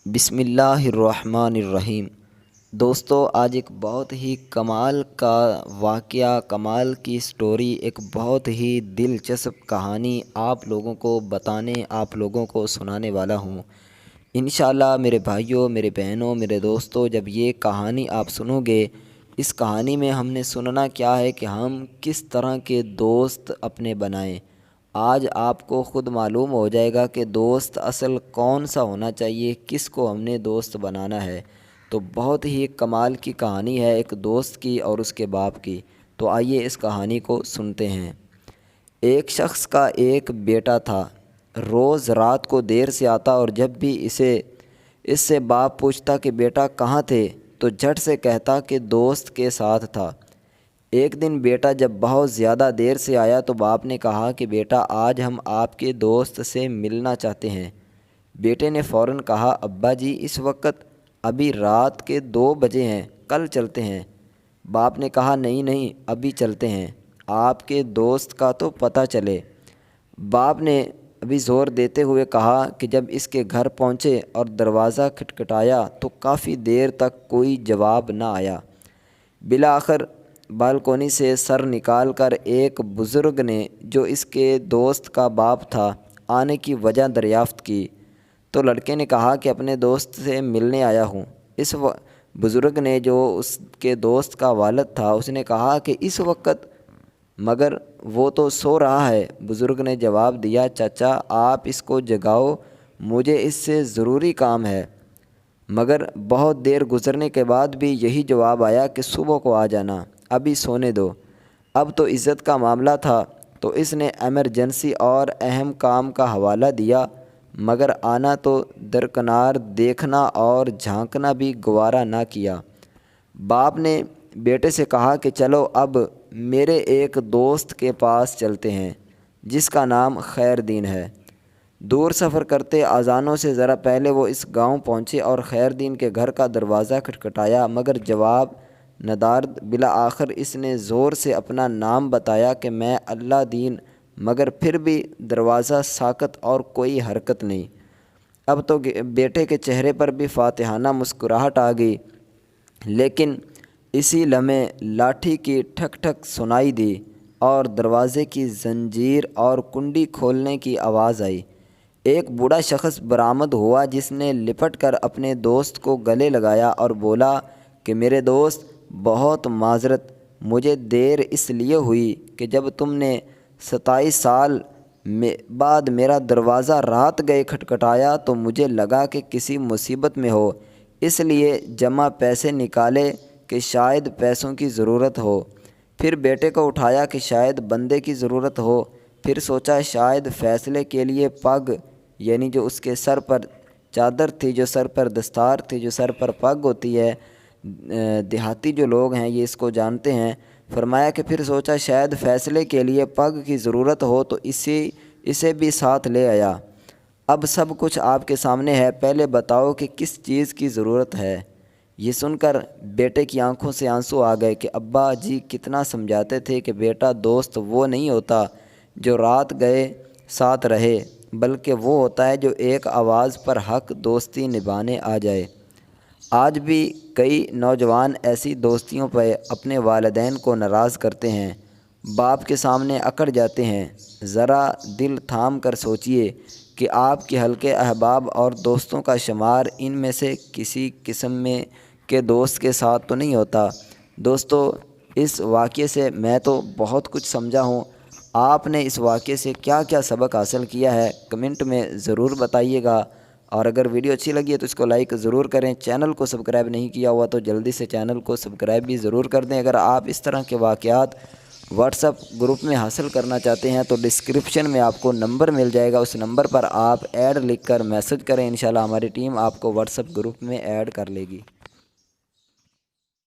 بسم اللہ الرحمن الرحیم۔ دوستو، آج ایک بہت ہی کمال کا واقعہ، کمال کی سٹوری، ایک بہت ہی دلچسپ کہانی آپ لوگوں کو بتانے، آپ لوگوں کو سنانے والا ہوں۔ انشاءاللہ میرے بھائیوں، میرے بہنوں، میرے دوستو، جب یہ کہانی آپ سنو گے، اس کہانی میں ہم نے سننا کیا ہے کہ ہم کس طرح کے دوست اپنے بنائیں۔ آج آپ کو خود معلوم ہو جائے گا کہ دوست اصل کون سا ہونا چاہیے، کس کو ہم نے دوست بنانا ہے۔ تو بہت ہی کمال کی کہانی ہے ایک دوست کی اور اس کے باپ کی۔ تو آئیے اس کہانی کو سنتے ہیں۔ ایک شخص کا ایک بیٹا تھا، روز رات کو دیر سے آتا اور جب بھی اس سے باپ پوچھتا کہ بیٹا کہاں تھے تو جھٹ سے کہتا کہ دوست کے ساتھ تھا۔ ایک دن بیٹا جب بہت زیادہ دیر سے آیا تو باپ نے کہا کہ بیٹا آج ہم آپ کے دوست سے ملنا چاہتے ہیں۔ بیٹے نے فوراً کہا ابا جی اس وقت ابھی رات کے 2 بجے ہیں، کل چلتے ہیں۔ باپ نے کہا نہیں ابھی چلتے ہیں، آپ کے دوست کا تو پتہ چلے۔ باپ نے ابھی زور دیتے ہوئے کہا کہ جب اس کے گھر پہنچے اور دروازہ کھٹکھٹایا تو کافی دیر تک کوئی جواب نہ آیا۔ بالآخر بالکونی سے سر نکال کر ایک بزرگ نے، جو اس کے دوست کا باپ تھا، آنے کی وجہ دریافت کی تو لڑکے نے کہا کہ اپنے دوست سے ملنے آیا ہوں۔ اس بزرگ نے، جو اس کے دوست کا والد تھا، اس نے کہا کہ اس وقت مگر وہ تو سو رہا ہے۔ بزرگ نے جواب دیا چچا آپ اس کو جگاؤ، مجھے اس سے ضروری کام ہے۔ مگر بہت دیر گزرنے کے بعد بھی یہی جواب آیا کہ صبح کو آ جانا، ابھی سونے دو۔ اب تو عزت کا معاملہ تھا تو اس نے ایمرجنسی اور اہم کام کا حوالہ دیا، مگر آنا تو درکنار، دیکھنا اور جھانکنا بھی گوارا نہ کیا۔ باپ نے بیٹے سے کہا کہ چلو اب میرے ایک دوست کے پاس چلتے ہیں جس کا نام خیر دین ہے۔ دور سفر کرتے اذانوں سے ذرا پہلے وہ اس گاؤں پہنچے اور خیر دین کے گھر کا دروازہ کھٹکھٹایا، مگر جواب ندارد۔ بالآخر اس نے زور سے اپنا نام بتایا کہ میں اللہ دین، مگر پھر بھی دروازہ ساکت اور کوئی حرکت نہیں۔ اب تو بیٹے کے چہرے پر بھی فاتحانہ مسکراہٹ آ گئی، لیکن اسی لمحے لاٹھی کی ٹھک ٹھک سنائی دی اور دروازے کی زنجیر اور کنڈی کھولنے کی آواز آئی۔ ایک بوڑھا شخص برآمد ہوا جس نے لپٹ کر اپنے دوست کو گلے لگایا اور بولا کہ میرے دوست بہت معذرت، مجھے دیر اس لیے ہوئی کہ جب تم نے 27 سال بعد میرا دروازہ رات گئے کھٹکھٹایا تو مجھے لگا کہ کسی مصیبت میں ہو، اس لیے جمع پیسے نکالے کہ شاید پیسوں کی ضرورت ہو، پھر بیٹے کو اٹھایا کہ شاید بندے کی ضرورت ہو، پھر سوچا شاید فیصلے کے لیے پگ، یعنی جو اس کے سر پر چادر تھی، جو سر پر دستار تھی، جو سر پر پگ ہوتی ہے، دیہاتی جو لوگ ہیں یہ اس کو جانتے ہیں۔ فرمایا کہ پھر سوچا شاید فیصلے کے لیے پگ کی ضرورت ہو تو اسے بھی ساتھ لے آیا۔ اب سب کچھ آپ کے سامنے ہے، پہلے بتاؤ کہ کس چیز کی ضرورت ہے۔ یہ سن کر بیٹے کی آنکھوں سے آنسو آ گئے کہ ابا جی کتنا سمجھاتے تھے کہ بیٹا دوست وہ نہیں ہوتا جو رات گئے ساتھ رہے، بلکہ وہ ہوتا ہے جو ایک آواز پر حق دوستی نبھانے آ جائے۔ آج بھی کئی نوجوان ایسی دوستیوں پہ اپنے والدین کو ناراض کرتے ہیں، باپ کے سامنے اکڑ جاتے ہیں۔ ذرا دل تھام کر سوچئے کہ آپ کے حلقے احباب اور دوستوں کا شمار ان میں سے کسی قسم میں کے دوست کے ساتھ تو نہیں ہوتا۔ دوستو، اس واقعے سے میں تو بہت کچھ سمجھا ہوں، آپ نے اس واقعے سے کیا کیا سبق حاصل کیا ہے کمنٹ میں ضرور بتائیے گا، اور اگر ویڈیو اچھی لگی ہے تو اس کو لائک ضرور کریں۔ چینل کو سبسکرائب نہیں کیا ہوا تو جلدی سے چینل کو سبسکرائب بھی ضرور کر دیں۔ اگر آپ اس طرح کے واقعات واٹس ایپ گروپ میں حاصل کرنا چاہتے ہیں تو ڈسکرپشن میں آپ کو نمبر مل جائے گا، اس نمبر پر آپ ایڈ لکھ کر میسج کریں، انشاءاللہ ہماری ٹیم آپ کو واٹس ایپ گروپ میں ایڈ کر لے گی۔